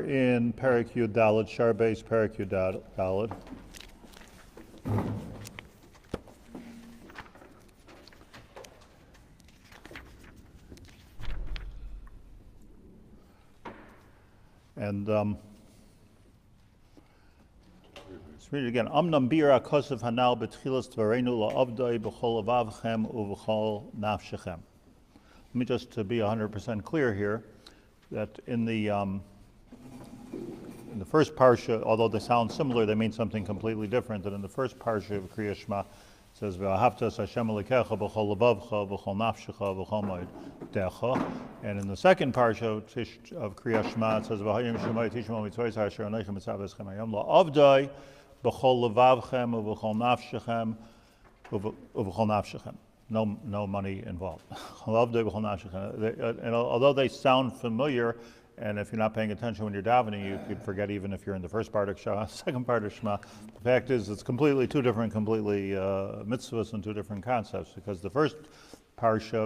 are in Perek Yud Daled, Shaar Beis Perek Yud Daled. And let's read it again. Amnam bira kosev hanal betchilas dvareinu la'avdoi b'chol avavchem u'v'chol nafshechem. Let me just to be 100% clear here, that in the first parsha, although they sound similar, they mean something completely different. That in the first parsha of Kriyas Shema, it says V'ahavtas Hashem Elokecha b'chol levavcha v'chol nafshecha v'chol moedecha, and in the second parsha of Kriyas Shema, it says V'hayim Shemay Tishmo Mitzvos Asher Aneichem Mitzavechem Hayom La'avdai b'chol levavchem u'v'chol nafshechem u'v'chol nafshechem. No money involved. And although they sound familiar, and if you're not paying attention when you're davening, you could forget even if you're in the first part of Shema, second part of Shema. The fact is, it's completely mitzvahs and two different concepts. Because the first parsha,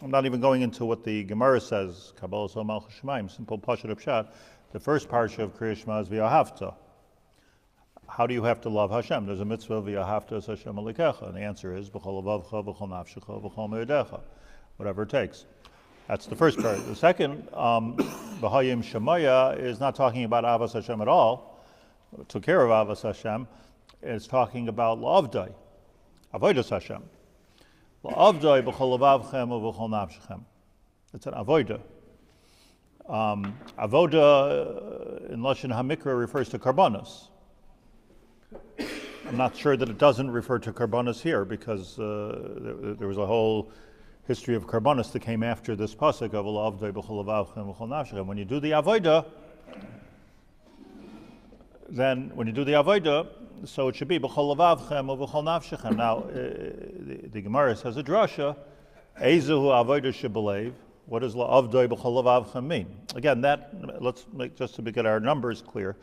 I'm not even going into what the Gemara says, Kabbalah So Malchus Shemaim, simple Pashat Pshat. The first parsha of Kriyas Shema is V'ahavta. How do you have to love Hashem? There's a mitzvah, V'ahavtas Hashem Elokecha, and the answer is B'chol levavcha, B'chol nafshecha, B'chol moedecha, whatever it takes. That's the first part. The second, B'hayim Shemaya, is not talking about Avas Hashem at all. It took care of Avas Hashem. It's talking about La'avdai, Avodas Hashem. La'avdai B'chol levavchem B'chol nafshechem. It's an avoda. Avoda in Lashon HaMikra refers to karbanos. I'm not sure that it doesn't refer to karbanos here, because there was a whole history of karbanos that came after this pasuk of L'avdai b'chol levavchem b'chol nafshechem. When you do the avoda, so it should be b'chol levavchem or b'chol nafshechem. Now, the Gemara says a drasha, Ezehu avoda shebelev. What does L'avdai b'chol levavchem mean? Again, let's make, just to get our numbers clear.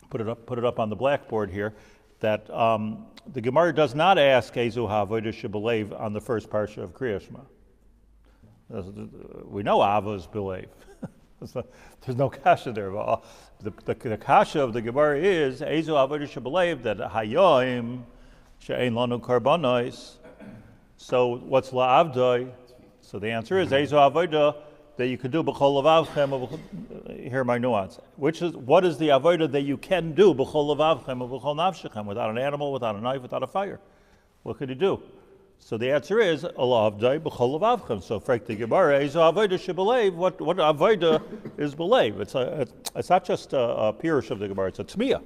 Put it up on the blackboard here, that the Gemara does not ask Ezu ha'avodah shebelev on the first parsha of Kriyas Shema. We know Ava is belev. There's no kasha there. The kasha of the Gemara is Ezu ha'avodah shebelev, that hayom she'ein lanu karbanos. So what's la'avdai? So the answer is Ezu ha'avodah that you could do b'chol levavchem. Here my nuance. What is the avodah that you can do b'chol levavchem or b'chol nafshechem, without an animal, without a knife, without a fire? What could you do? So the answer is L'avdai b'chol levavchem. So frek the Gemara, Ezo avodah shebelev. What avodah is belev? It's not just a pirush of the Gemara. It's a tmiya.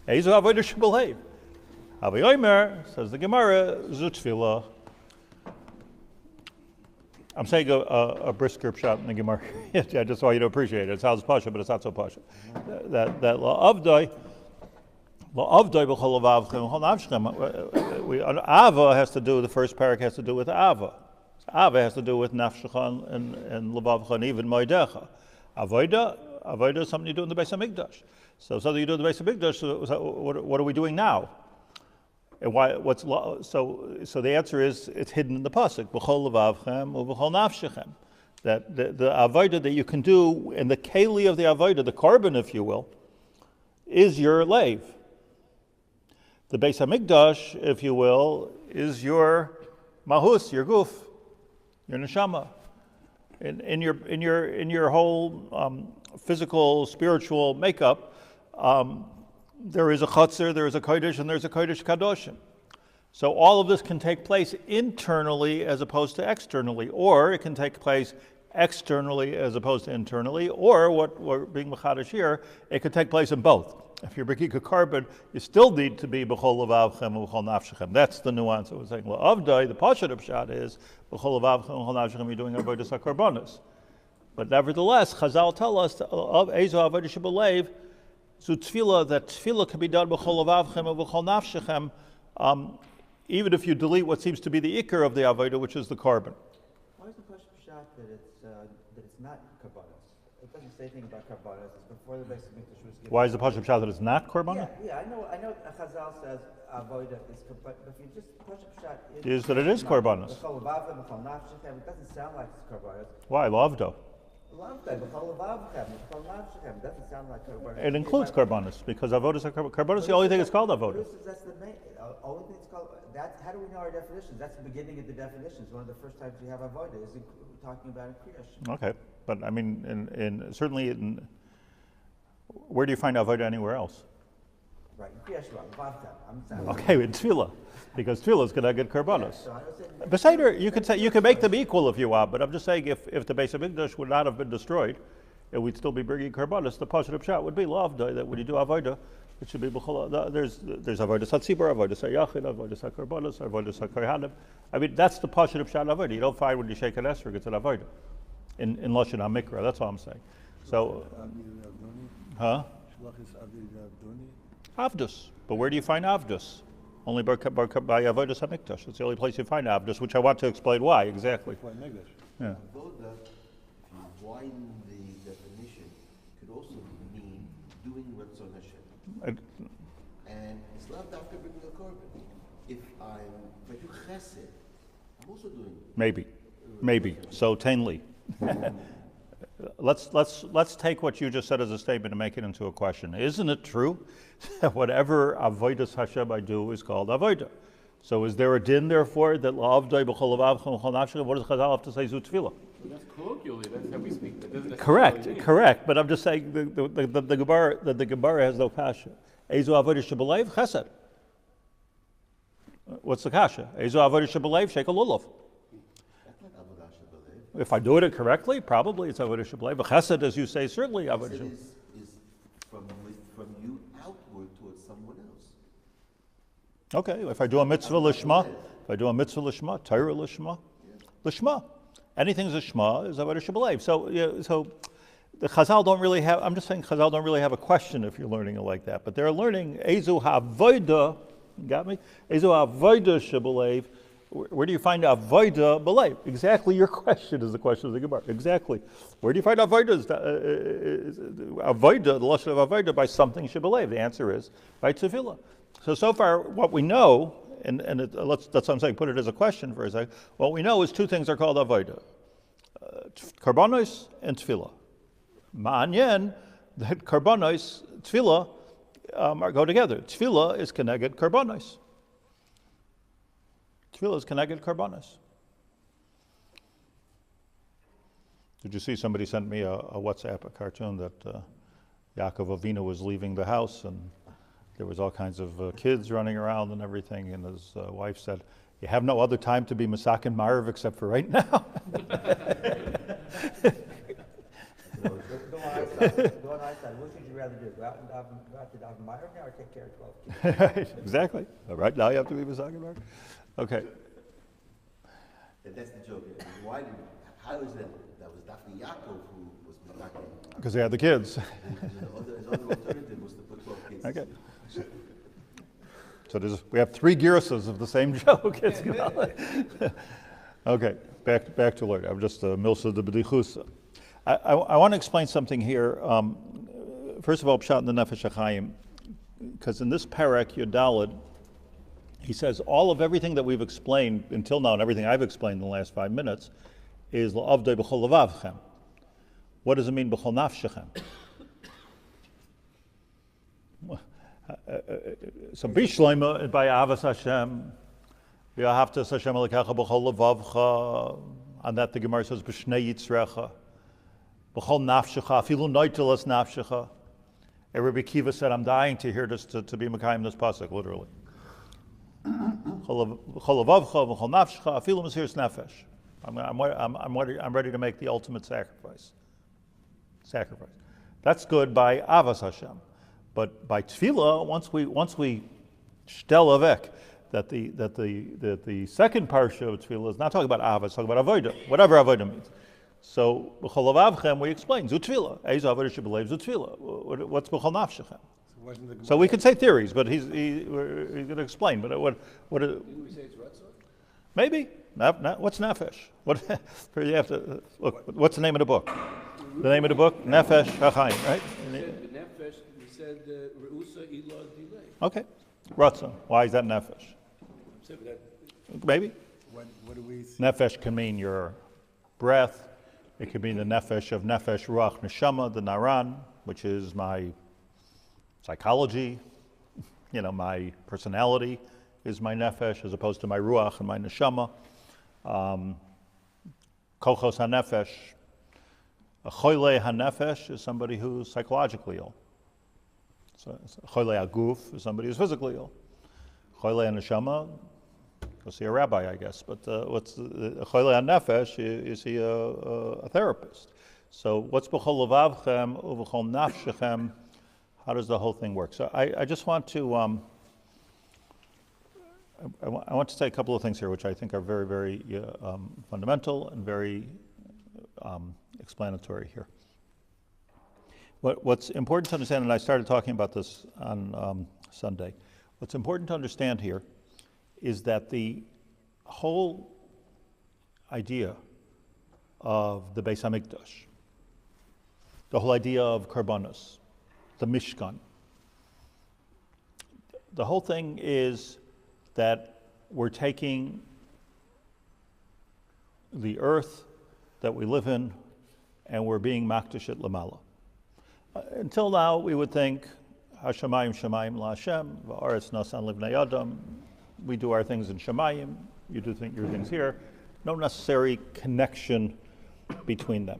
Ezo avodah shebelev. Avi Omer, says the Gemara, zu tefillah. I'm saying a brisker shot in the Gemara. I just want you to appreciate it. It sounds pasha, but it's not so pasha. That la'avdai b'chol levavchem b'chol nafshechem. Ava has to do. The first parak has to do with Ava. Ava has to do with nafshecha and levavcha and even moedecha. Avoda is something you do in the Beis Hamikdash. So something you do in the Beis Hamikdash. So what are we doing now? And why? So the answer is, it's hidden in the pasuk. B'chol levavchem u'b'chol nafshechem. That the avodah that you can do, in the keli of the avodah, the carbon, if you will, is your leiv. The Beis Hamikdash, if you will, is your mahus, your guf, your neshama. In your whole physical, spiritual makeup. There is a chutzner, there is a kodesh, and there's a kodesh kadoshim. So all of this can take place internally as opposed to externally, or it can take place externally as opposed to internally, or what we're being mechadash here, it could take place in both. If you're bringing a carbon, you still need to be b'chol levavchem and b'chol nafshechem. That's the nuance that we're saying. La'avdai, the pashat pshat is b'chol levavchem and b'chol nafshechem, you're doing avodas hakarbanos. But nevertheless, Chazal tell us of Ezo avodah shebelev, so tefillah, that tefillah can be done b'chol levavchem and b'chol nafshechem, even if you delete what seems to be the ikar of the avodah, which is the carbon. Why is the pasuk pshat that it's not karbanos? It doesn't say anything about karbanos. It's before the Beis Hamikdash was given. Why is the pasuk pshat that it's not karbanos? Yeah, I know. Chazal says avodah is karbanos, but if you just pasuk pshat is that it is karbanos. B'chol levavchem, b'chol nafshechem, it doesn't sound like it's karbanos. Why lavdo? Doesn't sound like karbanos. It includes karbanos because avodas are karbanos. The only thing it's called avodah. That's the main. Only thing it's called. That's how do we know our definitions? That's the beginning of the definitions. One of the first times we have avodah is talking about in creation. Okay, but I mean, where do you find avodah anywhere else? Right, in creation, okay, in tefillah, because tefillah is going to get karbanos. So Beseder, you could make them equal if you want, but I'm just saying if the Beis Hamikdash would not have been destroyed, it would still be bringing karbanos. The Pashat Pshat would be lavdai that when you do avodah, it should be b'chol. There's avodah satzibur, avodah sayachid, avodah sakarbanos, avodah sakarhanim. I mean that's the Pashat Pshat avodah. You don't find when you shake an esrog, it's an avodah in Lashon HaMikra. That's all I'm saying. So, huh? Avdus. But where do you find Avdus? Only by Avodas HaMikdash. It's the only place you find Avdus, which I want to explain why exactly. Yeah. Avodah, if you widen the definition, could also mean doing Ratzon Hashem. And it's not after bringing a korban. If I do chesed, I'm also doing. Maybe. So tainli. Let's take what you just said as a statement and make it into a question. Isn't it true that whatever avodas Hashem I do is called avodah? So is there a din therefore that la'avdai b'chol avavcha b'chol nafshcha? What does Chazal have to say? Zu tefillah. That's colloquially. That's how we speak. That doesn't Correct. But I'm just saying the Gemara has no kasha. Ezu avodah shebelev chesed. What's the kasha? Ezu avodah shebelev shekel lulav. If I do it correctly, probably it's avodah shebelev. But chesed, as you say, certainly avodah shebelev. Is from you outward towards someone else. Okay, if I do a mitzvah lishma, Torah lishma, anything's a shma is avodah shebelev. So the Chazal don't really have. I'm just saying Chazal don't really have a question if you're learning it like that. But they're learning ezu havodah. Got me? Ezu havodah shebelev. Where do you find avodah belev? Exactly your question is the question of the Gemara. Exactly. Where do you find avodah? Avodah, the lashon of avodah, by something shebelev. The answer is by tefillah. So far, what we know, that's what I'm saying, put it as a question for a second. What we know is two things are called avodah. Karbanos and tefillah. Ma'anyen, that karbanos, tefillah, go together. Tefillah is keneged karbanos. Tefillah is keneged karbanos. Did you see somebody sent me a WhatsApp, a cartoon that Yaakov Avinu was leaving the house and there was all kinds of kids running around and everything, and his wife said, "You have no other time to be Masakin Marv except for right now." The one I said, what would you rather do? Go out to daven Meyer now or take care of 12 kids? Exactly. Right now you have to be Masakin Marv. Okay. And that's the joke. How is that? That was Dafni Yaakov who was Masakin. Because they had the kids. His other alternative was to put 12 kids. Okay. So we have three girasas of the same joke. Okay, back to Lord. I'm just Milsa de B'dichusa. I want to explain something here. First of all, Pshat in the Nefesh Hachaim, because in this parak Yodalid, he says everything that we've explained until now and everything I've explained in the last 5 minutes is la'avdei b'chol levavchem. What does it mean b'chol nafshechem? So bishleima by avas Hashem, v'ahavtas Hashem elikecha b'chol levavcha. On that the Gemara says b'shnei yitzrecha, b'chol nafshecha, afilu noitelas nafshecha. Rabbi Kiva said, "I'm dying to hear this to be mekayim this pasuk literally." B'chol levavcha, b'chol nafshecha, afilu mesiras nefesh. I'm ready to make the ultimate sacrifice. That's good by avas Hashem. But by tefillah, once we shtel avek, that the second parsha of tefillah is not talking about avos, it's talking about avodah, whatever avodah means. So b'chol avavchem we explain zu tefillah. Eis avodah shebelev zu tefillah. What's b'chol nafshechem? So we could say theories, but he's going to explain. But what? Didn't we say it's Ratzon? Maybe. What's nefesh? What? You have to look. What's the name of the book? The name of the book, Nefesh Hachaim, right? Nefesh. We said Reusa Ilah Delay. Okay. Ratzon. Why is that nefesh? Maybe. What do we see? Nefesh can mean your breath, It could be the nefesh of nefesh, ruach, neshama, the naran, which is my psychology, my personality is my nefesh as opposed to my ruach and my neshama. Kochos hanefesh. A choyle hanefesh is somebody who's psychologically ill. So choyle haguf is somebody who's physically ill. Choyle haneshama, go see a rabbi, I guess. But what's a choyle hanefesh? Is he a therapist? So what's b'chol levavchem uv'chol nafshechem? How does the whole thing work? So I just want to I want to say a couple of things here, which I think are very, very fundamental and very explanatory here. What's important to understand, and I started talking about this on Sunday, what's important to understand here is that the whole idea of the Beis HaMikdash, the whole idea of Karbanos, the Mishkan, the whole thing is that we're taking the earth that we live in and we're being makdash it lamala. Until now, we would think, Hashemayim Shemayim La Hashem, Va'aretz Nasan Livnei Adam. We do our things in Shemayim, you do your things here. No necessary connection between them.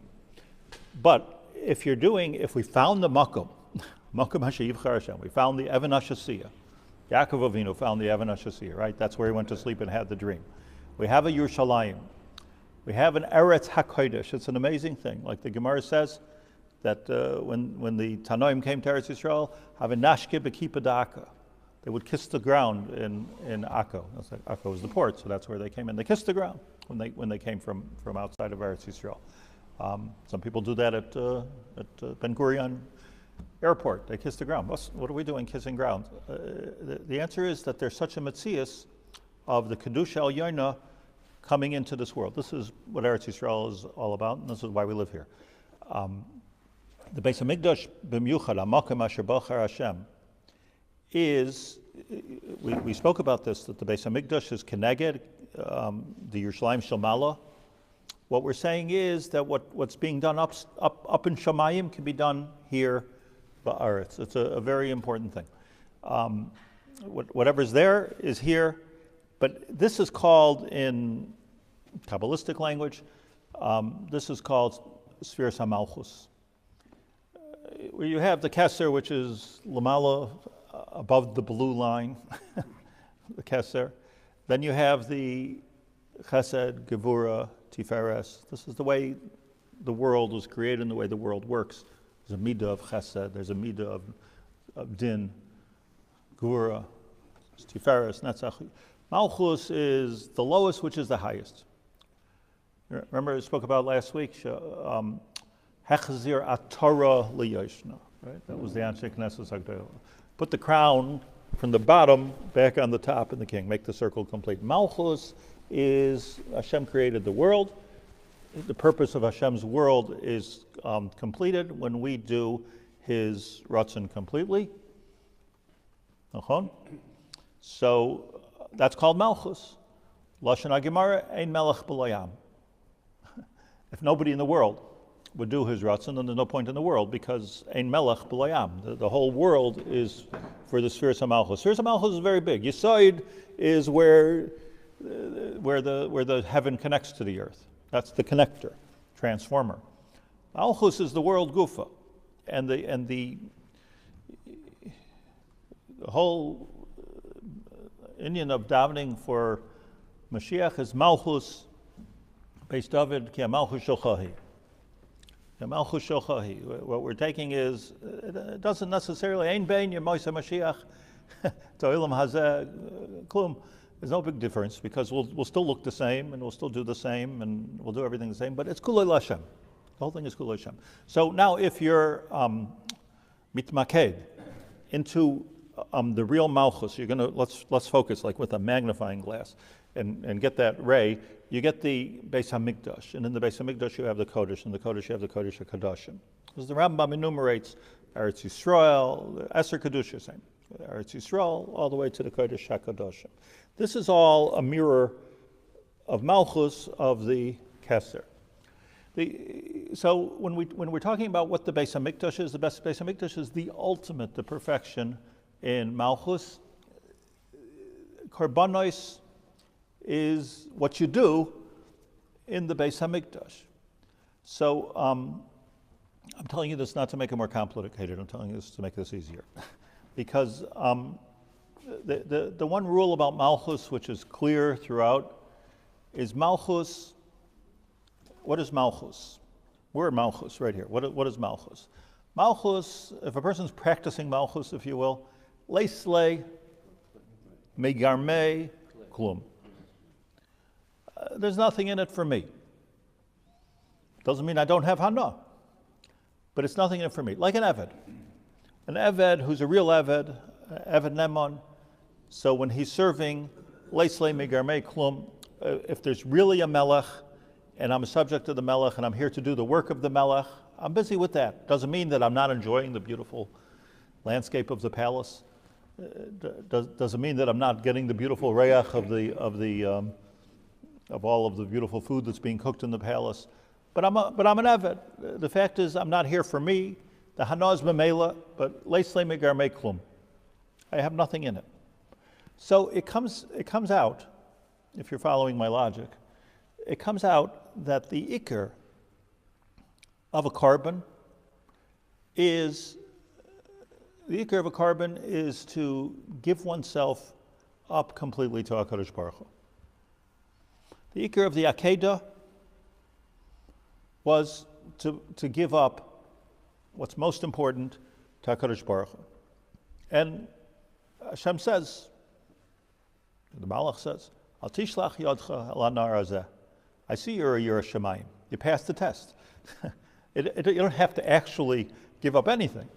But if we found the Makom HaSheyivchar Hashem, we found the Even HaShasiyah. Yaakov Avinu found the Even HaShasiyah, right? That's where he went to sleep and had the dream. We have a Yerushalayim. We have an Eretz HaKodesh. It's an amazing thing. Like the Gemara says, that when the Tanoim came to Eretz Yisrael, have a nashke b'kipa da'aka. They would kiss the ground in Akko. Akko was the port, so that's where they came in. They kissed the ground when they came from outside of Eretz Yisrael. Some people do that at Ben Gurion Airport. They kiss the ground. What are we doing kissing ground? The answer is that there's such a metzias of the Kedusha El Yonah coming into this world. This is what Eretz Yisrael is all about, and this is why we live here. The Beis HaMikdash b'miyuchad, ha'makom asher bachar Hashem, is, we spoke about this, that the Beis HaMikdash is keneged, the Yerushalayim Shel Mala. What we're saying is that what's being done up in Shamayim can be done here ba'aretz. It's a very important thing. Whatever's there is here, but this is called, in Kabbalistic language, this is called Spheres HaMalchus, where you have the Keser, which is Lamala, above the blue line, the Keser. Then you have the Chesed, Gevura, Tiferes. This is the way the world was created and the way the world works. There's a Midah of Chesed, there's a Midah of Din, Gevura, Tiferes, Netzach. Malchus is the lowest, which is the highest. Remember I spoke about last week, Hechazir Torah Liyoshna, right? That was the Anshe Knesset Hagdolah. Put the crown from the bottom back on the top in the king, make the circle complete. Malchus is, Hashem created the world. The purpose of Hashem's world is completed when we do his Ratzon completely. So that's called Malchus. Lashon HaGemara, Ein Melech B'Layam. If nobody in the world would do his Ratzon, then there's no point in the world, because Ein Melech B'Layam. The whole world is for the Spheres HaMalchus. Spheres HaMalchus is very big. Yisoid is where the heaven connects to the earth. That's the connector, transformer. Malchus is the world Gufa, and the whole Indian of davening for Mashiach is Malchus, Beis David, Ki Malchus Shalchahi. Malchus Shalchahi. What we're taking is, it doesn't necessarily, Ein Bein Yemoisa Mashiach, To'ilam Hazeh, Klum. There's no big difference, because we'll still look the same, and we'll still do the same, and we'll do everything the same, but it's Kollel Hashem. The whole thing is Kollel Hashem. So now if you're mitmaked into the real Malchus, you're gonna, let's focus like with a magnifying glass and get that ray. You get the Beis HaMikdash, and in the Beis HaMikdash you have the Kodesh, and the Kodesh you have the Kodesh HaKadoshim. As the Rambam enumerates, Eretz Yisrael, Eser Kedusha, same. Eretz Yisrael, all the way to the Kodesh HaKadoshim. This is all a mirror of Malchus of the Keser. So when we're talking about what the Beis HaMikdash is, the best Beis HaMikdash is the ultimate, the perfection in Malchus. Korbanos is what you do in the Beis HaMikdash. So I'm telling you this not to make it more complicated. I'm telling you this to make this easier, because the one rule about Malchus, which is clear throughout, is Malchus. What is Malchus? We're Malchus right here. What is Malchus? Malchus, if a person's practicing Malchus, if you will, leislei megarmei klum. There's nothing in it for me. Doesn't mean I don't have hana, but it's nothing in it for me. Like an Eved. An Eved who's a real Eved, Eved Nemon. So when he's serving leislei megarmei klum, if there's really a melech, and I'm a subject of the melech, and I'm here to do the work of the melech, I'm busy with that. Doesn't mean that I'm not enjoying the beautiful landscape of the palace. Doesn't mean that I'm not getting the beautiful reach of all of the beautiful food that's being cooked in the palace. But I'm an Eved. The fact is, I'm not here for me. The hana is memela, but leislei megarmei klum. I have nothing in it. So it comes out, if you're following my logic, it comes out that the ikar of a carbon is to give oneself up completely to HaKadosh Baruch Hu. The ikar of the Akedah was to give up what's most important to HaKadosh Baruch Hu. And Hashem says, the Malach says, Al tishlach yodcha al anar hazeh. I see you're a Yerushalayim. You passed the test. You don't have to actually give up anything.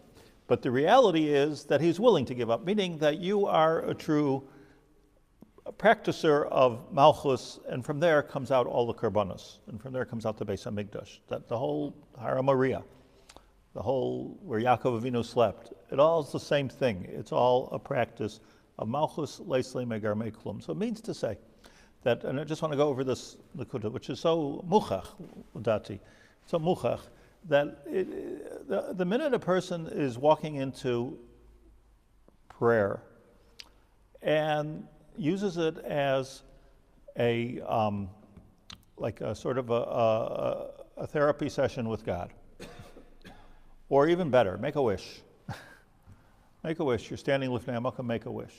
But the reality is that he's willing to give up, meaning that you are a true practicer of Malchus, and from there comes out all the Karbanos, and from there comes out the Beis HaMikdash, that the whole Hara Maria, the whole where Yaakov Avinu slept, it all is the same thing. It's all a practice of Malchus leislei megarmei klum. So it means to say that, and I just want to go over this Nakuda, which is so muchach, udati, so muchach, that the minute a person is walking into prayer and uses it as a like a sort of a therapy session with God, or even better, make a wish. Make a wish. You're standing lifnei hamakam, make a wish.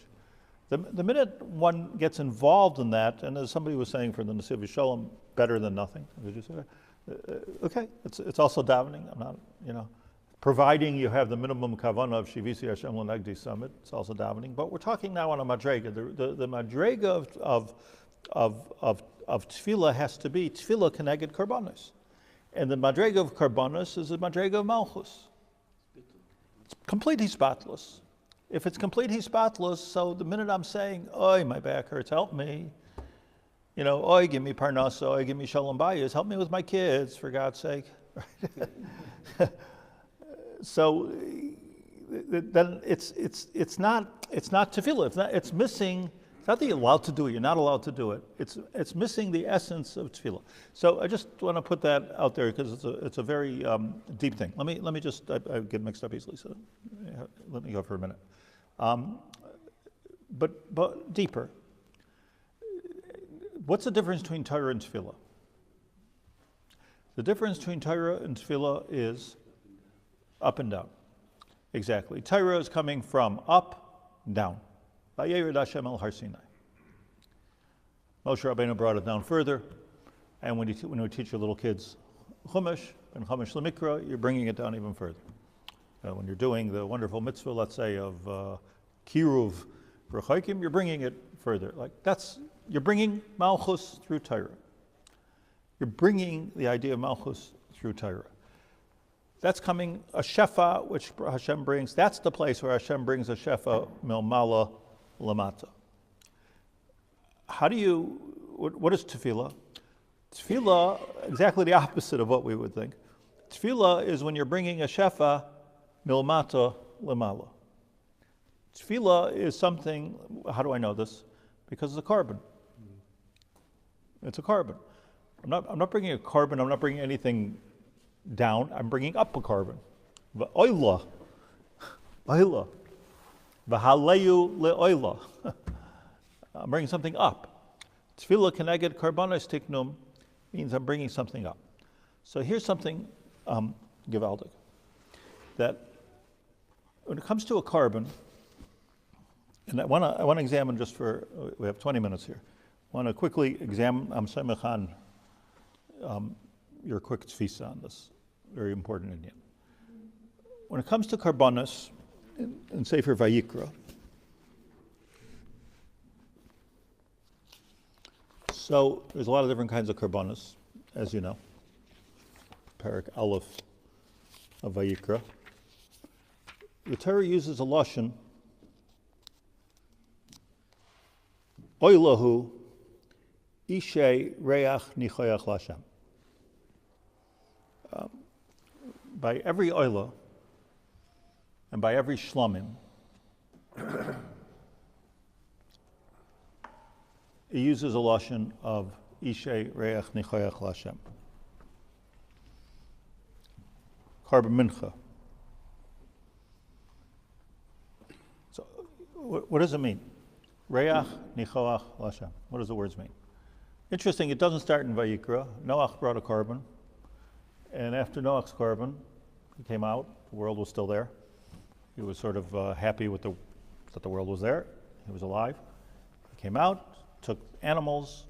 The minute one gets involved in that, and as somebody was saying for the Nesiv Yishalom, better than nothing. Did you say that? Okay, it's also davening. I'm not, providing you have the minimum kavanah of Shivisi Hashem L'Nagdi Summit, it's also davening. But we're talking now on a madrega. The madrega of tefillah has to be tefillah keneged karbanos, and the madrega of karbanos is the madrega of malchus. It's completely spotless. If it's completely spotless, so the minute I'm saying, "Oy, my back hurts, help me," "Oy, give me parnasa, oy, give me shalom bayis, help me with my kids, for God's sake." So then it's not tefillah. It's missing. It's not that you're allowed to do it. You're not allowed to do it. It's missing the essence of tefillah. So I just want to put that out there because it's a very deep thing. Let me just I get mixed up easily. So let me go for a minute. But deeper. What's the difference between Torah and tefillah? The difference between Torah and tefillah is up and down. Exactly. Torah is coming from up, down. Vayered Hashem el Har Sinai. Moshe Rabbeinu brought it down further, and when we teach your little kids Chumash and Chumash Lemikra, you're bringing it down even further. When you're doing the wonderful mitzvah, let's say, of Kiruv Rechoikim, you're bringing it further. You're bringing Malchus through Torah. You're bringing the idea of Malchus through Torah. That's coming, a shefa, which Hashem brings. That's the place where Hashem brings a shefa milmala lamata. What is tefillah? Tefillah, exactly the opposite of what we would think. Tefillah is when you're bringing a shefa milmata lamala. Tefillah is something, how do I know this? Because it's a carbon. It's a carbon. I'm not bringing a carbon. I'm not bringing anything down. I'm bringing up a carbon. V'oila, oila, v'haleyu leoila. I'm bringing something up. Tefillah keneged karbanos tiknum means I'm bringing something up. So here's something gewaldig, that when it comes to a carbon, and I want to examine just for, we have 20 minutes here. I want to quickly examine, I'm Samechan, your quick tfisa on this, very important Indian. When it comes to karbanos in Sefer Vayikra, so there's a lot of different kinds of karbanos, as you know. Parak Aleph of Vayikra. The Torah uses a lashon, Oilahu Ishe Reach Nichoyach Lashem. By every oila and by every shlomim, he uses a lashon of Ishe Reach Nichoyach Lashem. Carbon mincha. So, what does it mean? Reach nichoach lashem. What does the words mean? Interesting, it doesn't start in Vayikra. Noach brought a carbon, and after Noach's carbon, he came out, the world was still there. He was sort of happy with that the world was there. He was alive. He came out, took animals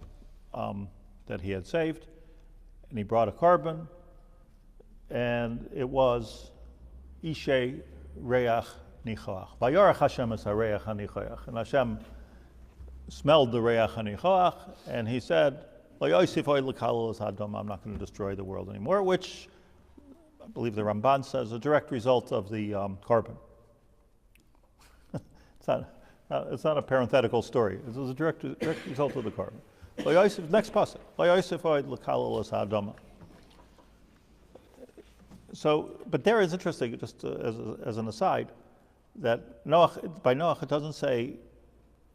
that he had saved, and he brought a carbon, and it was Ishe Reach Nichoach. Vayarach Hashem es hareach hanichoach. And Hashem smelled the Reach hanichoach, and he said, I'm not going to destroy the world anymore, which I believe the Ramban says is a direct result of the carbon. It's not a parenthetical story. It was a direct result of the carbon. Next passage. So, but there is interesting, just as an aside, that by Noach it doesn't say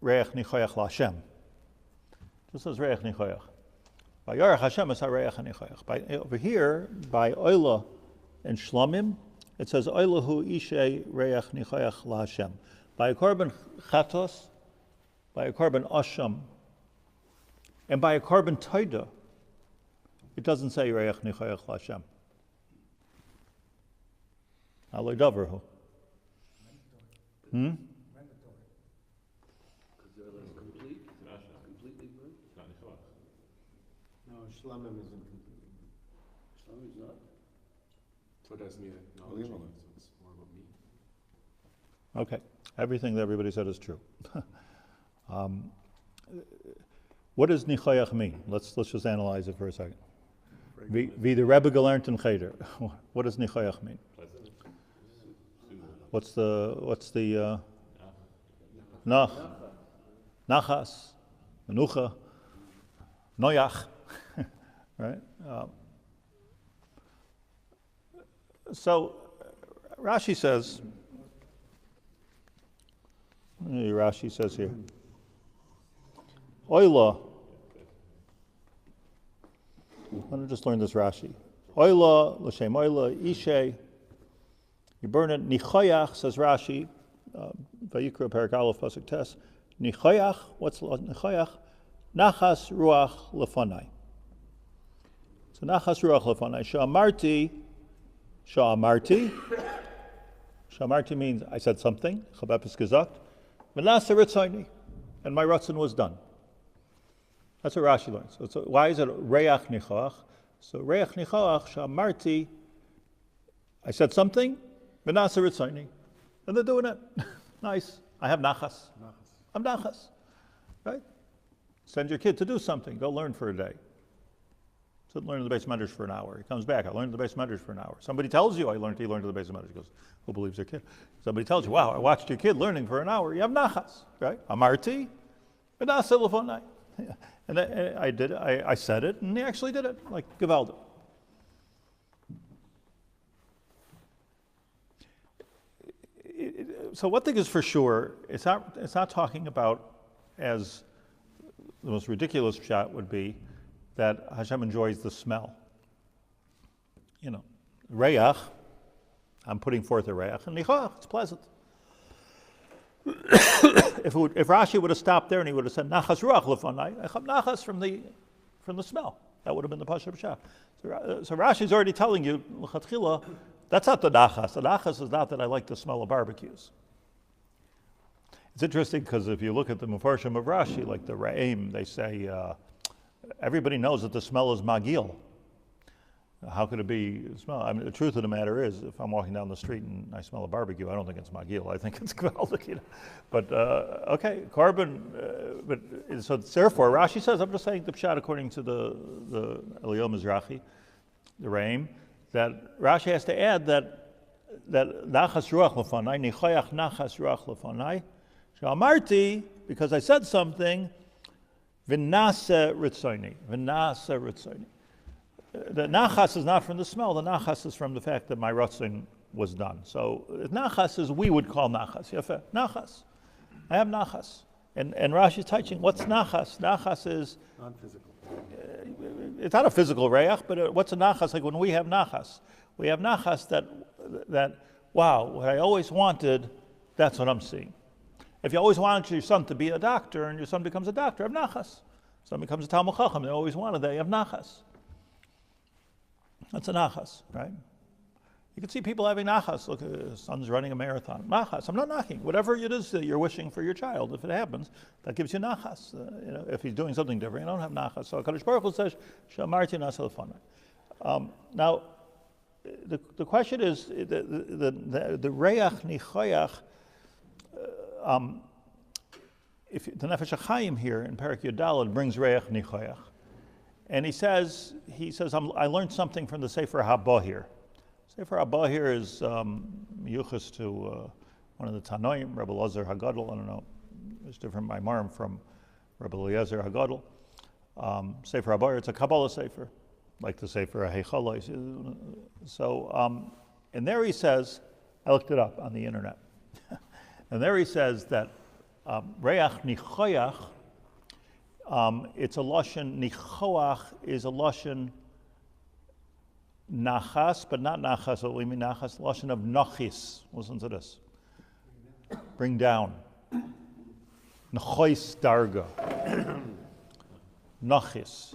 Reach Nichoyach LaHashem. It just says Reach Nichoyach. By Yarach Hashem is Reach Nichoyach. Over here, by Oila and Shlomim, it says Oilahu Ishe Reach Nichoyach LaHashem. By a carbon Chatos, by a carbon Asham, and by a carbon Taida, it doesn't say Reach Nichoyach LaHashem. Aloi Davarhu. Because they're less complete, completely good. No, Shlamim isn't complete. Shlamim is not. So it doesn't mean knowledge, so it's more about me. Okay, everything that everybody said is true. What does Nichoyach mean? Let's just analyze it for a second. Wie the Rebbe gelernt in Cheder. What does Nichoyach mean? What's the Nach, Nachas, Menucha, Noyach, right? So Rashi says here, Oila. Let me just learn this Rashi. Oila, l'shem oila, ishe. You burn it. Nichoyach, says Rashi, Vayikra Parak Aleph Pasuk Tes. Nichoyach, what's Nichoyach? Nachas ruach lefanai. So nachas ruach lefanai. Sha'amarti means I said something. Chabepes gesagt. Menasa ritzaini, and my ratzon was done. That's what Rashi learns. So why is it reach nichoach? So reach nichoach sha'amarti. I said something. Menasa ritzaini, and they're doing it. Nice. I have nachas. I'm nachas, right? Send your kid to do something. Go learn for a day. So learn in the Bais Medrash for an hour. He comes back. I learned the Bais Medrash for an hour. Somebody tells you he learned to the Bais Medrash. He goes, who believes their kid? Somebody tells you, wow, I watched your kid learning for an hour. You have nachas, right? Amarti, menasa lefonai. And I did it. I said it, and he actually did it, like Gevaldo. So one thing is for sure, it's not talking about, as the most ridiculous shot would be, that Hashem enjoys the smell. Reach, I'm putting forth a reach, and nichoach, it's pleasant. If Rashi would have stopped there and he would have said nachas ruach lefanai, I have nachas from the smell. That would have been the pasuk of Shaar. So Rashi's already telling you l'chatchila, that's not the nachas. The nachas is not that I like the smell of barbecues. It's interesting because if you look at the Mefarshim of Rashi, like the Ra'im, they say everybody knows that the smell is magil. How could it be smell? I mean, the truth of the matter is, if I'm walking down the street and I smell a barbecue, I don't think it's magil. I think it's gvaldik. But okay, carbon. But so therefore, Rashi says, I'm just saying the pshat according to the Eliyahu Mizrahi, the Ra'im, that Rashi has to add that nachas ruach lefanai, nichoyach nachas ruach lefanai, she'amarti, because I said something, v'nase ritzoni, v'nase ritzoni. The nachas is not from the smell. The nachas is from the fact that my ratzon was done. So nachas is we would call nachas. Yafeh, nachas. I have nachas. And Rashi's teaching, what's nachas? Nachas is non-physical. It's not a physical reach, but what's a nachas? Like when we have nachas that wow, what I always wanted, that's what I'm seeing. If you always wanted your son to be a doctor and your son becomes a doctor, you have nachas. Son becomes a Talmud Chacham, they always wanted that, you have nachas. That's a nachas, right? You can see people having nachas. Look, son's running a marathon. Nachas. I'm not knocking. Whatever it is that you're wishing for your child, if it happens, that gives you nachas. If he's doing something different, you don't have nachas. So HaKadosh Baruch Hu says, "Shamarti nasa lefanai." Now, the question is the reach nichoyach. If the Nefesh Hachaim here in Parak Yudalad brings reach nichoyach. And he says, I learned something from the sefer Haba here. Sefer Haba here is yuchas to one of the Tanoim, Rebbe Eliezer Hagadol. I don't know, it's different by Marm from Rebbe Eliezer Hagadol. Sefer Haba, it's a Kabbalah sefer, like the sefer Heichalos. So, and there he says, I looked it up on the internet, and there he says that reach nichoyach. It's a lashon, nichoach is a lashon nachas, but not nachas, what we mean nachas, lashon of nachis. Listen to this. Bring down. Nechois darga. Nachis.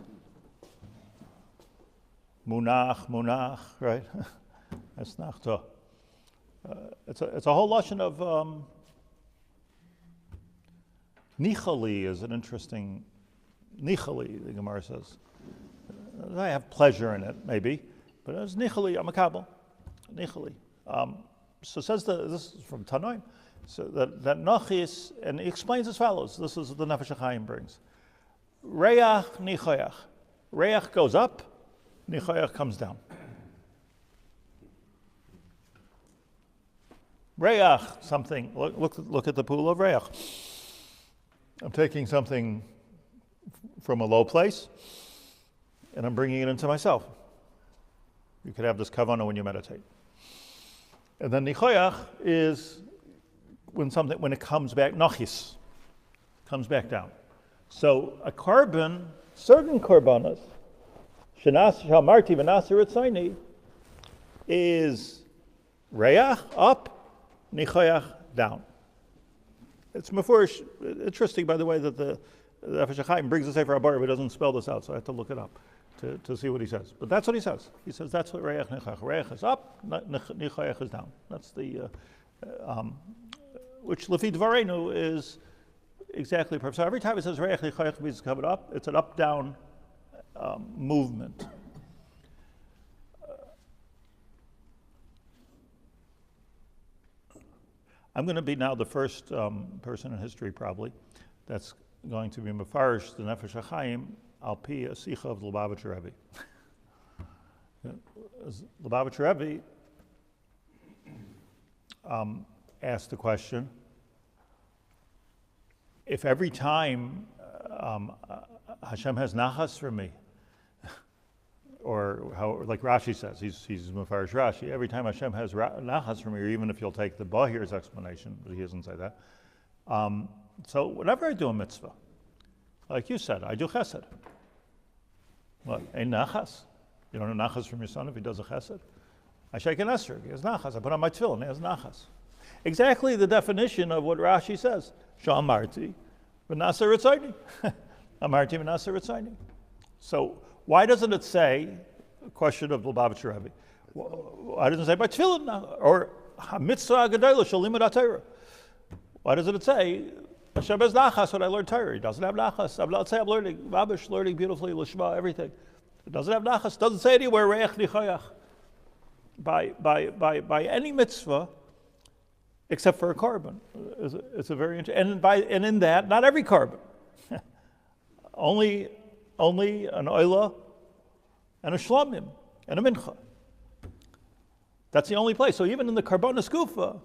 Munach, right? That's nachta. It's a whole lashon of nichali is an interesting. Nichali, the Gemara says. I have pleasure in it, maybe, but it's nichali, I'm a kabbal. Nichali. So says this is from Tanoim. So that nachis, and he explains as follows. This is what the Nefesh Hachaim brings. Reach nichoyach. Reach goes up, nichoyach comes down. Reach, something, look at the pool of reach. I'm taking something from a low place, and I'm bringing it into myself. You could have this kavanah when you meditate. And then nichoyach is when it comes back, nachis, comes back down. So a carbon, certain karbanas, shenas shamarti v'nasa ritzayni, is reach up, nichoyach down. It's mefurish. Interesting, by the way, that the Nefesh Hachaim brings the sefer Haber, but doesn't spell this out, so I have to look it up to see what he says. But that's what he says. He says that's what reich nichoyach. Reich is up, nichoyach is down. That's the which lefi dvarenu is exactly perfect. So every time it says reich nichoyach means coming up, it's an up-down movement. I'm going to be now the first person in history, probably, that's going to be mefarish the Nefesh Hachaim al pi a sicha of Lubavitcher Rebbe. Lubavitcher Rebbe asked the question: if every time Hashem has nachas for me, or how, like Rashi says, he's mefarish Rashi, every time Hashem has nachas for me, or even if you'll take the Bahir's explanation, but he doesn't say that. So whenever I do a mitzvah, like you said, I do chesed. What? Ain't nachas? You don't have nachas from your son if he does a chesed? I shake an esrog, he has nachas. I put on my tefillin, he has nachas. Exactly the definition of what Rashi says. Sha'amarti v'nasa ritzayni. Amarti v'nasa ritzayni. So why doesn't it say, a question of Lubavitcher Rebbe, why doesn't it say by tefillin or mitzvah gedolah shel limud haTorah? Why doesn't it say Hashem has nachas when I learn Torah? He doesn't have nachas. Let's say I'm learning Babish, learning beautifully Lishma, everything. It doesn't have nachas. Doesn't say anywhere re'ech nichayach. By any mitzvah, except for a carbon. It's a very interesting, and in that, not every carbon. only an oila and a shlamim and a mincha. That's the only place. So even in the karbonos gufa,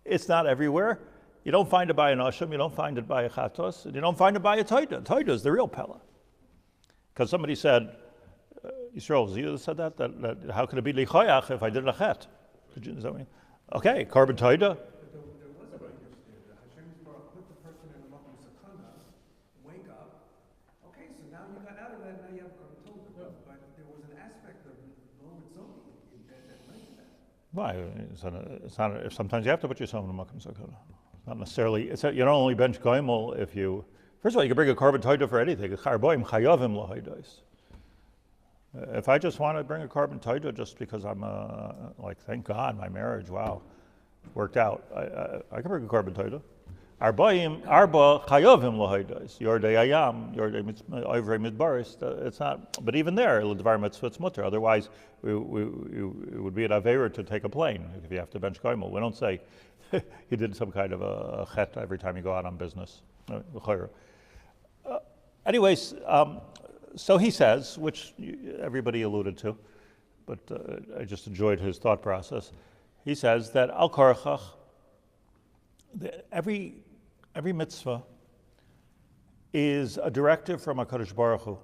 it's not everywhere. You don't find it by an asham, you don't find it by a chatos, and you don't find it by a taida. Taida is the real pella. Because somebody said, Yisrael, you said that how could it be lichayach if I did a chet? Is that what you, okay, carbon taida. Why? It's not. Sometimes you have to put yourself in a makom sakana. It's not necessarily. You don't only bench goimel if you. First of all, you can bring a carbon taida for anything. If I just want to bring a carbon taida just because I'm like, thank God, my marriage, wow, worked out. I can bring a carbon taida. Arba chayovim lahaydos. Yordei ayam, yordei oivrei midbaris. It's not. But even there, l'dvar mitzvah mutter. Otherwise, it would be an avera to take a plane if you have to bench goimel. We don't say you did some kind of a chet every time you go out on business. Anyways, so he says, which everybody alluded to, but I just enjoyed his thought process. He says that al karachach, every mitzvah is a directive from HaKadosh Baruch Hu,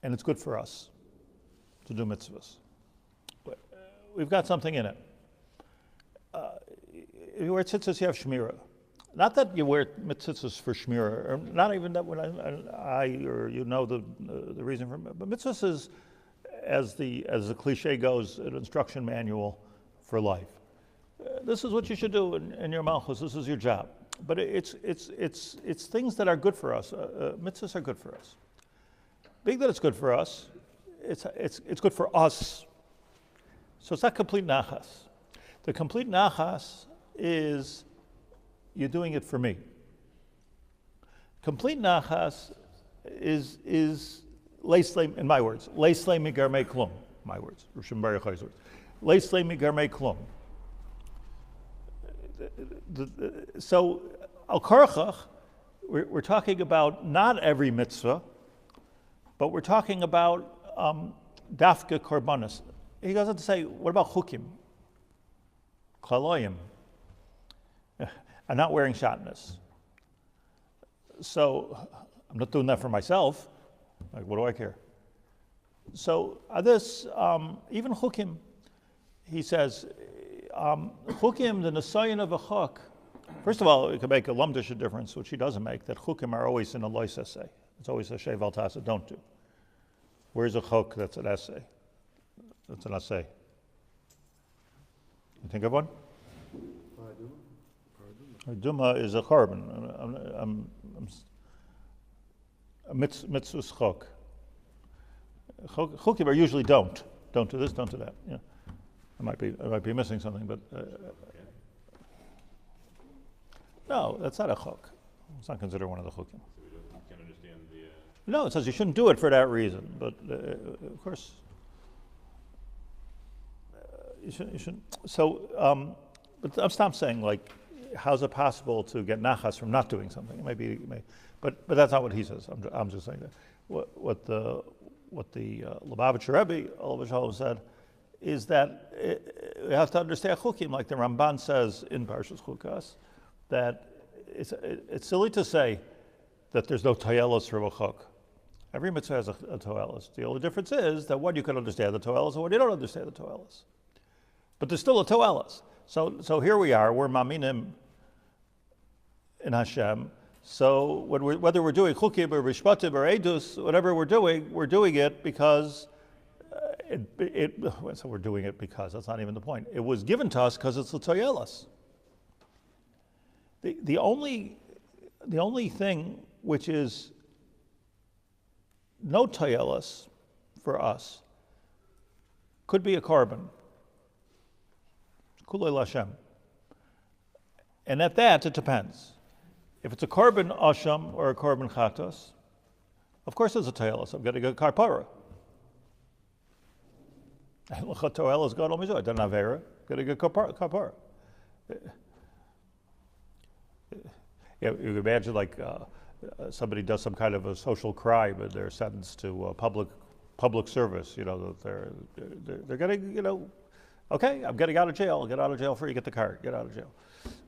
and it's good for us to do mitzvahs. We've got something in it. You wear tzitzis, you have shmira. Not that you wear tzitzis for shmira, or not even that when or you know the reason for it. But mitzvahs is, as the cliche goes, an instruction manual for life. This is what you should do in your malchus. This is your job. But it's things that are good for us. Mitzvahs are good for us. Being that it's good for us, it's good for us. So it's not complete nachas. The complete nachas is you're doing it for me. Complete nachas is leislei, in my words, leislei migarmei klum. My words, Rishon Bar Yochai's words. Leislei migarmei klum. So al karchach, we're talking about not every mitzvah, but we're talking about dafka korbanos. He goes on to say, what about chukim, klaloyim? I'm not wearing shatnez. So I'm not doing that for myself. Like, what do I care? So this, even chukim, he says, chukim, the nesayin of a chuk. First of all, it can make a lumdish difference, which he doesn't make, that chukim are always in a lois essay. It's always a shev al tasa, don't do. Where's a chuk that's an essay? That's an essay. You think of one? Duma is a carbon. Mitzvah chuk. Chukim are usually don't do this, don't do that. Yeah. I might be missing something, but no, that's not a chuk. It's not considered one of the chukim. So you can't understand the. No, it says you shouldn't do it for that reason, but of course you shouldn't. So, but I'm not saying like, how's it possible to get nachas from not doing something? It may, but that's not what he says. I'm just saying that what the Lubavitcher Rebbe Olav Shalom said is that we have to understand chukim, like the Ramban says in Parshas Chukas, that it's silly to say that there's no toyelos for a chuk. Every mitzvah has a toyelos. The only difference is that one, you can understand the toyelos, and one, you don't understand the toyelos. But there's still a toyelos. So here we are, we're maminim in Hashem. So whether we're doing chukim or mishpatim or edus, whatever we're doing it because so we're doing it because that's not even the point. It was given to us because it's l'toyelas. The only thing which is no toyelas for us could be a carbon. Kollel Hashem. And at that, it depends. If it's a carbon asham or a carbon chatos, of course there's a toyelas. I'm getting a karpara. Toyelas God only joy. Then avera, getting a karpara. Yeah, you can imagine like somebody does some kind of a social crime and they're sentenced to public service. You know, that they're getting, you know, okay, I'm getting out of jail. I'll get out of jail free. Get the card. Get out of jail.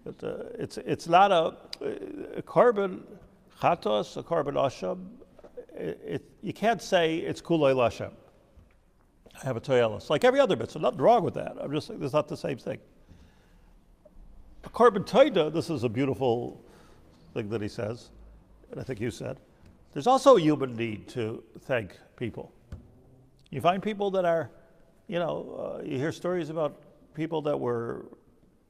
But it's not a carbon chatos, a carbon asham. You can't say it's Kollel Hashem. I have a toyelas like every other bit. So nothing wrong with that. I'm just saying it's not the same thing. A carbon taida. This is a beautiful thing that he says, and I think you said. There's also a human need to thank people. You find people that are, you know, you hear stories about people that were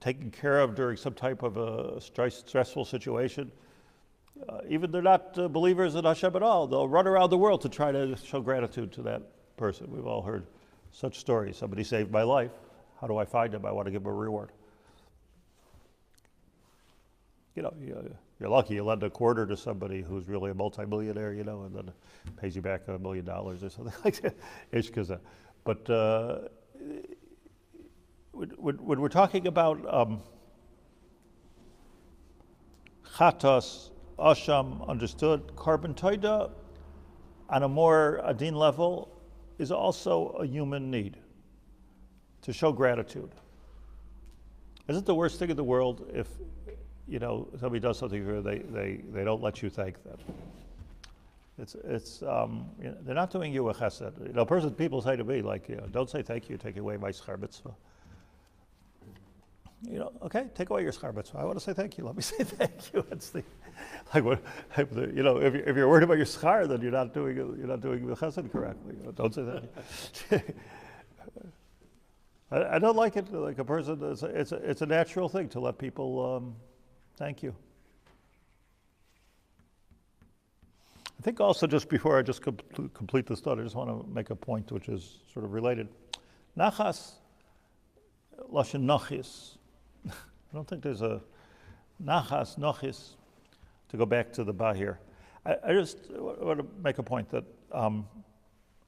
taken care of during some type of a stressful situation. Even they're not believers in Hashem at all. They'll run around the world to try to show gratitude to that person. We've all heard such stories. Somebody saved my life. How do I find him? I want to give him a reward. You know, you're lucky you lend a quarter to somebody who's really a multimillionaire, you know, and then pays you back $1 million or something like that. But when we're talking about chatos, asham, understood, carbon toida, on a more adin level, is also a human need to show gratitude. Isn't the worst thing in the world if, you know, somebody does something for you, they don't let you thank them? It's you know, they're not doing you a chesed. You know, people say to me, like, you know, don't say thank you, take away my schar mitzvah. You know, okay, take away your schar mitzvah. I want to say thank you. Let me say thank you. It's the, like, what, you know, if you're worried about your schar, then you're not doing the chesed correctly. You know, don't say that. I don't like it. Like a person, it's a natural thing to let people thank you. I think also, just before I just complete this thought, I just want to make a point which is sort of related. Nachas, lashon nachis. I don't think there's a nachas, nachis, to go back to the bahir. I just want to make a point that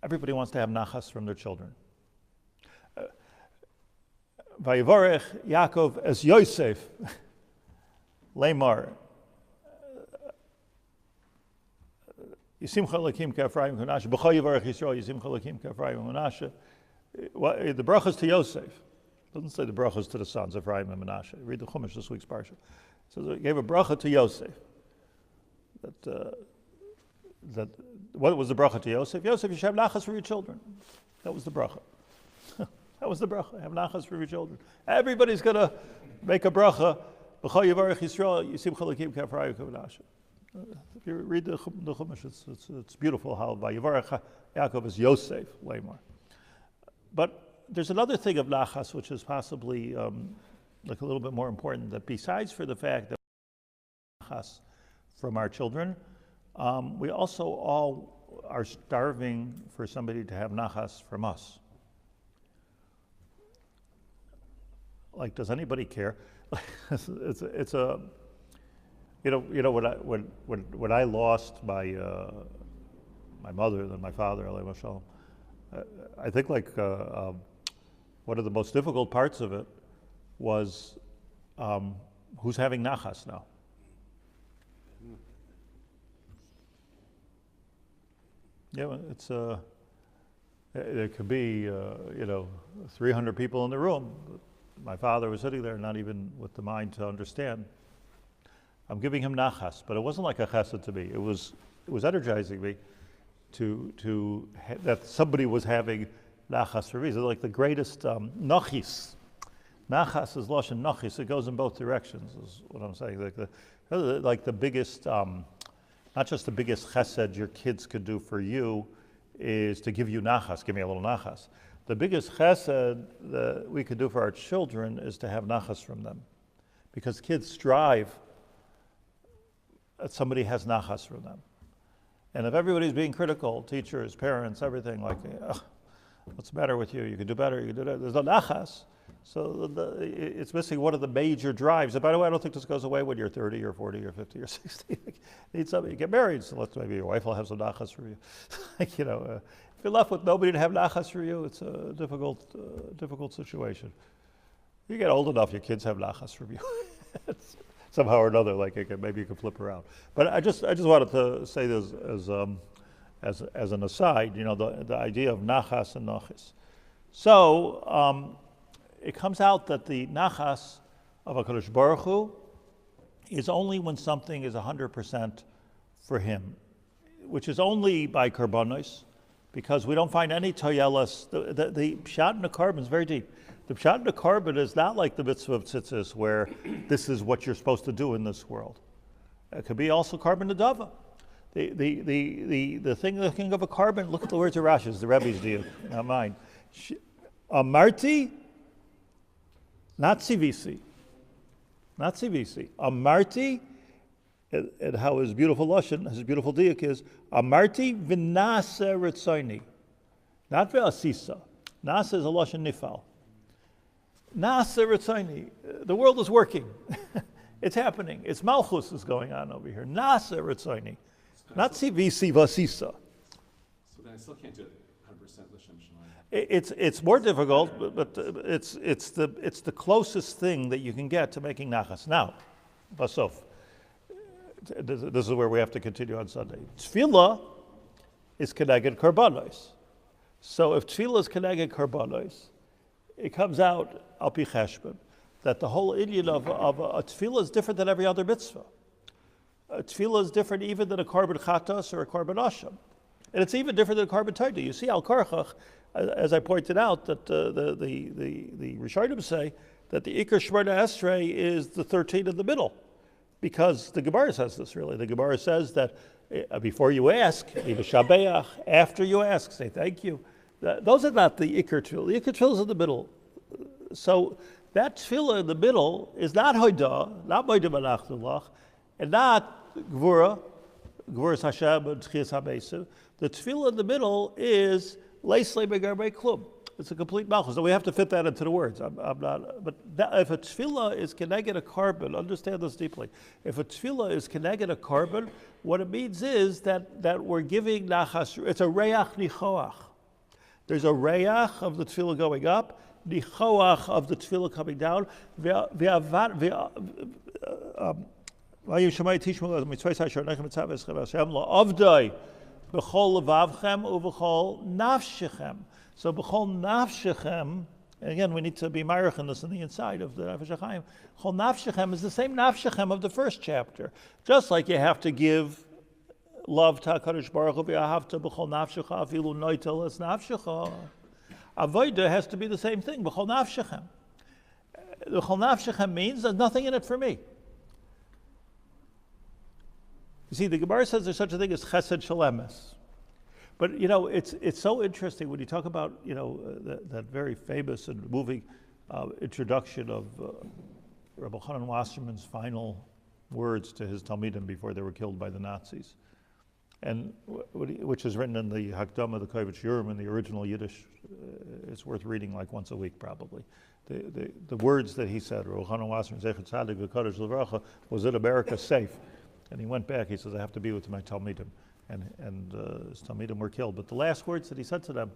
everybody wants to have nachas from their children. Vayivarech Yaakov es Yosef, Lemar, Yisimcha Lakim K'Ephraim Hunashe, B'chol Yivarech Yisrael, Yisimcha Lakim K'Ephraim Hunashe. The brachas to Yosef. It doesn't say the brachas to the sons, Ephraim and Menashe. Read the Chumash this week's parsha. So he gave a bracha to Yosef. That what was the bracha to Yosef? Yosef, you should have nachas for your children. That was the bracha. That was the bracha. Have nachas for your children. Everybody's going to make a bracha. B'chol Yivarech Yisrael, Yisimcha Lakim K'Ephraim Menashe. If you read the Chumash, it's beautiful how Vayivarech Yaakov is Yosef, Lemar. But there's another thing of nachas which is possibly like a little bit more important, that besides for the fact that nachas from our children, we also all are starving for somebody to have nachas from us. Like, does anybody care? it's a you know when I lost my mother and then my father, Alayhi Shalom, I think like one of the most difficult parts of it was who's having nachas now. Yeah, it's there could be 300 people in the room. My father was sitting there, not even with the mind to understand. I'm giving him nachas, but it wasn't like a chesed to me. It was energizing me that somebody was having nachas for me. It's like the greatest nachis Nachas is lashon nachis. It goes in both directions. Is what I'm saying. Like the biggest, not just the biggest chesed your kids could do for you, is to give you nachas. Give me a little nachas. The biggest chesed that we could do for our children is to have nachas from them, because kids strive that somebody has nachas from them. And if everybody's being critical, teachers, parents, everything, like, what's the matter with you? You can do better. You can do that. There's no nachas. So it's missing one of the major drives. And by the way, I don't think this goes away when you're 30 or 40 or 50 or 60. You need somebody. You get married, so maybe your wife will have some nachas for you. If you're left with nobody to have nachas for you, it's a difficult situation. You get old enough, your kids have nachas for you. Somehow or another, maybe you can flip around. But I just wanted to say this as an aside, the idea of nachas and nachis. So it comes out that the nachas of HaKadosh Baruch Hu is only when something is 100% for him, which is only by karbanos, because we don't find any toyelas. The pshat in the carbon is very deep. The pshat in the carbon is not like the mitzvah of tzitzis, where this is what you're supposed to do in this world. It could be also carbon nedava. The thing of a carbon, look at the words of Rashi's, the Rebbe's deal, not mine. Amarti, not CVC. Not CVC. Amarti, and how his beautiful lashon, his beautiful diak is, Amarti v'nasa ritzoni. Not ve'asisa. Nasa is a lashon nifal. Nasa ritzoni. The world is working. It's happening. It's malchus is going on over here. Nasa ritzoni. Not CVC v'asisa. So then I still can't do it 100% l'shem shamayim. It's more difficult, but it's the closest thing that you can get to making nachas. Now, basof, this is where we have to continue on Sunday. Tefillah is keneged karbanos. So if tefillah is keneged karbanos, it comes out al pi cheshbon that the whole Indian of a tefillah is different than every other mitzvah. A tefillah is different even than a korban chatas or a korban asham. And it's even different than a korban taida. You see, al karchach, as I pointed out, that the Rishonim say that the Iker Shemona Esrei is the 13 in the middle, because the Gemara says this, really. The Gemara says that before you ask, after you ask, say thank you. Those are not the Iker Tefillah. The Iker Tefillah is in the middle. So that Tefillah in the middle is not Hoidah, not Moedim Anachdulach, and not Gvura Hashem and Tchias HaMesu. The Tefillah in the middle is Leislei Megarmei Klum. It's a complete malchus. So we have to fit that into the words. I'm not. But if a tefillah is keneged a carbon, understand this deeply. If a tefillah is keneged a carbon, what it means is that we're giving nachas. It's a reach nichoach. There's a reach of the tefillah going up, nichoach of the tefillah coming down. B'chol levavchem uv'chol nafshechem. So b'chol nafshechem, and again we need to be ma'arich in this in the inside of the Nefesh Hachaim. B'chol nafshechem is the same nafshechem of the first chapter. Just like you have to give love to HaKadosh Baruch Hu, v'ahavta b'chol nafshecha afilu noitel es nafshecha. Avodah has to be the same thing. B'chol nafshechem. B'chol nafshechem means there's nothing in it for me. You see, the Gemara says there's such a thing as chesed shalemes. But, it's so interesting when you talk about, that very famous and moving introduction of Rabbi Chaim Wasserman's final words to his Talmidim before they were killed by the Nazis, and which is written in the Hakdama, the Kehillat Shivtei Yeshurun, in the original Yiddish. It's worth reading like once a week, probably. The words that he said, Rabbi Chaim Wasserman, Zecher Tzadik V'Kodesh L'Vracha, was in America safe? And he went back, he says, I have to be with my Talmidim. And his Talmidim were killed. But the last words that he said to them,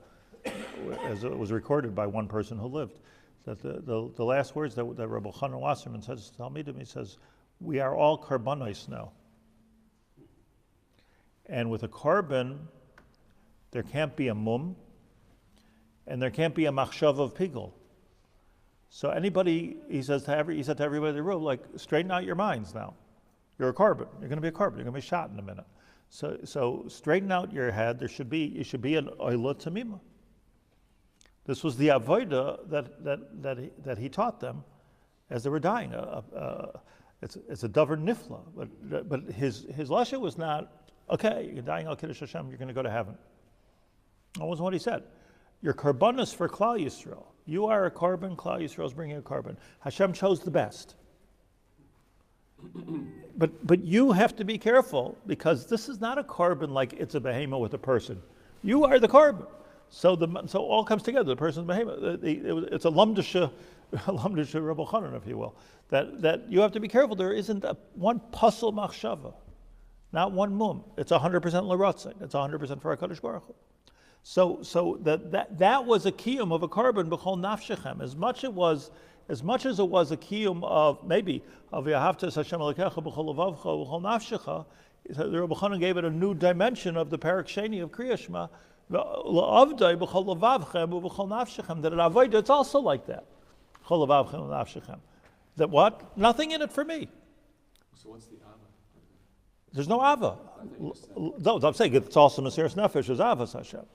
as it was recorded by one person who lived, that the last words that Rabbi Chaim Wasserman says to Talmidim, he says, we are all karbanos now. And with a carbon, there can't be a mum, and there can't be a machshav of pigul. So anybody, he said to everybody in the room, straighten out your minds now. You're a carbon. You're going to be a carbon. You're going to be shot in a minute. So straighten out your head. You should be an oila tamima. This was the avodah that he taught them as they were dying. It's a davar nifla, but his lashon was not, okay, you're dying al kiddush Hashem, you're going to go to heaven. That wasn't what he said. Your karbanos for Klal Yisrael. You are a carbon, Klal Yisrael is bringing a carbon. Hashem chose the best. But you have to be careful, because this is not a carbon like it's a behemoth with a person. You are the carbon. So all comes together. The person's behemoth. It's a lumdisha Rebbe Chanan, if you will. That you have to be careful. There isn't one pasal machshava, not one mum. It's 100% l'ratzin. It's 100% for HaKadosh Baruch Hu. So that was a kiyum of a carbon b'chol nafshechem. As much as it was a kiyum of maybe of Yahavtas Hashem Elokecha b'chol levavcha b'chol nafshecha, the Rebbe Chanan gave it a new dimension of the Parak Sheni of Kriya Shema. La'avdai b'chol levavchem b'chol nafshechem. That an avodah, it's also like that. B'chol levavchem nafshechem. That what? Nothing in it for me. So what's the Ava? There's no Ava. No, I'm saying it's also Mesiras Nefesh is Avas Hashem.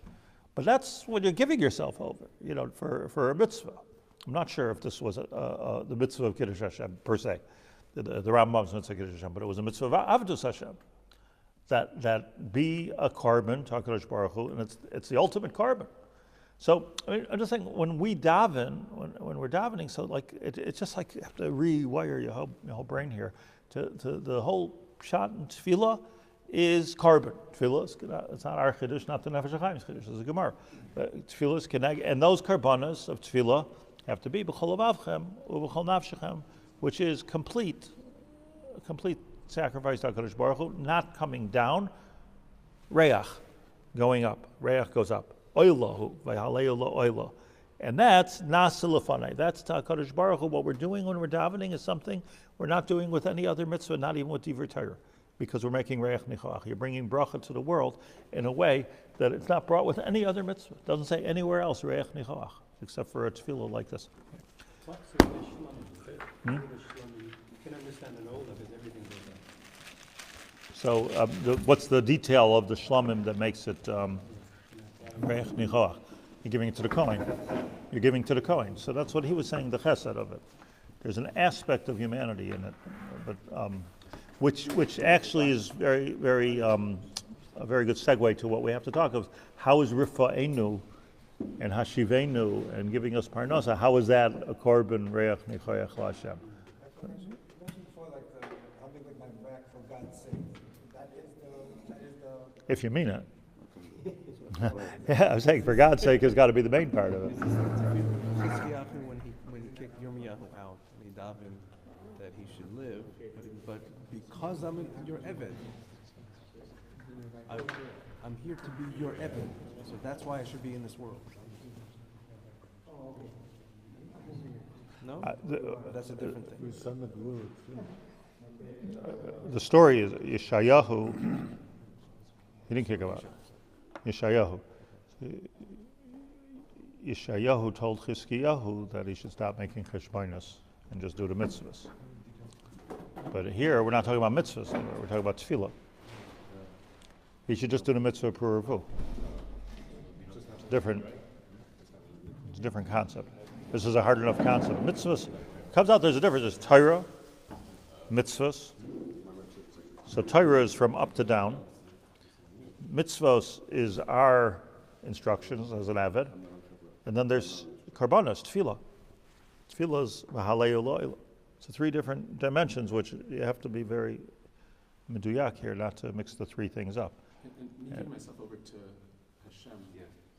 But that's what you're giving yourself over, for a mitzvah. I'm not sure if this was the mitzvah of Kiddush Hashem per se, the Rambam's mitzvah of Kiddush Hashem, but it was a mitzvah of Avdus Hashem. That be a carbon to HaKadosh Baruch Hu, and it's the ultimate carbon. So I'm just saying, when we daven, when we're davening, so like it's just like you have to rewire your whole brain here. To the whole shot in tefillah is carbon. Tefillah it's not our chiddush, not the Nefesh Hachaim's chiddush. It's a Gemara. Tefillah is keneg, and those karbanos of tefillah have to be b'chol levavchem u'b'chol nafshechem, which is complete sacrifice to HaKadosh Baruch Hu, not coming down. Reach going up. Reach goes up. Oilahu v'haleu oila, and that's nasa lefanai. That's to HaKadosh Baruch Hu. What we're doing when we're davening is something we're not doing with any other mitzvah, not even with Divrei Torah, because we're making reich nichoach. You're bringing bracha to the world in a way that it's not brought with any other mitzvah. It doesn't say anywhere else reich nichoach, except for a tefillah like this. You can understand an old because everything goes up. So what's the detail of the shlamim that makes it reich nichoach? You're giving it to the Kohen. You're giving to the Kohen. So that's what he was saying, the chesed of it. There's an aspect of humanity in it, but which actually is very, very a very good segue to what we have to talk of. How is Rifa'enu and Hashivenu and giving us Parnasa, how is that a korban reach nichoach l'Hashem? Helping with my back for God's sake. That is the. If you mean it. Yeah, I'm saying for God's sake has got to be the main part of it. When he kicked Yirmiyahu out, he davened that he should live, but because I'm your Eved, I'm here to be your Eved, so that's why I should be in this world. No? That's a different thing. The story is Yeshayahu, he didn't kick him out. Yeshayahu told Chizkiyahu that he should stop making cheshbonos and just do the mitzvahs. But here we're not talking about mitzvahs anymore. We're talking about tefillah. He should just do the mitzvah per revu. It's different. It's a different concept. This is a hard enough concept. Mitzvahs comes out. There's a difference. There's Torah, mitzvahs. So Torah is from up to down. Mitzvos is our instructions as an avid, and then there's karbanos, tefillah. Tefillah is v'haleu lo'ila. So three different dimensions, which you have to be very meduyak here, not to mix the three things up. And me giving myself over to Hashem,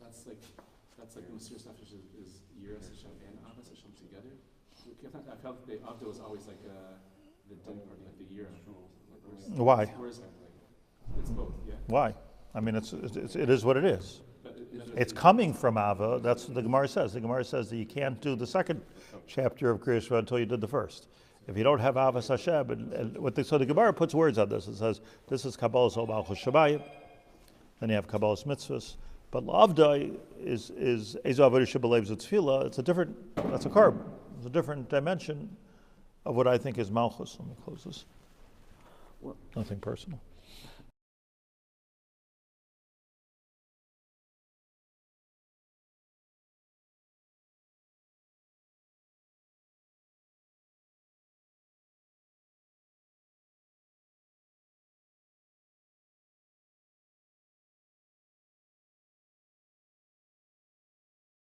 that's like the Mesiras Nefesh is Yiras Hashem and Avas Hashem together. I felt the Avda was always like the din part, like the Yira. Why? Whereas it's both, yeah. Why? I mean, it is what it is. It's coming from Ava. That's what the Gemara says. The Gemara says that you can't do the second chapter of Kriya Shema until you did the first. If you don't have Avas Hashem, so the Gemara puts words on this. It says this is Kabbalah Malchus Shabayim. Then you have Kabbalah's mitzvahs. But L'Avdai is Ezo Avodah Shebelev Tefillah. It's a different. That's a carbon. It's a different dimension of what I think is Malchus. Let me close this. Nothing personal.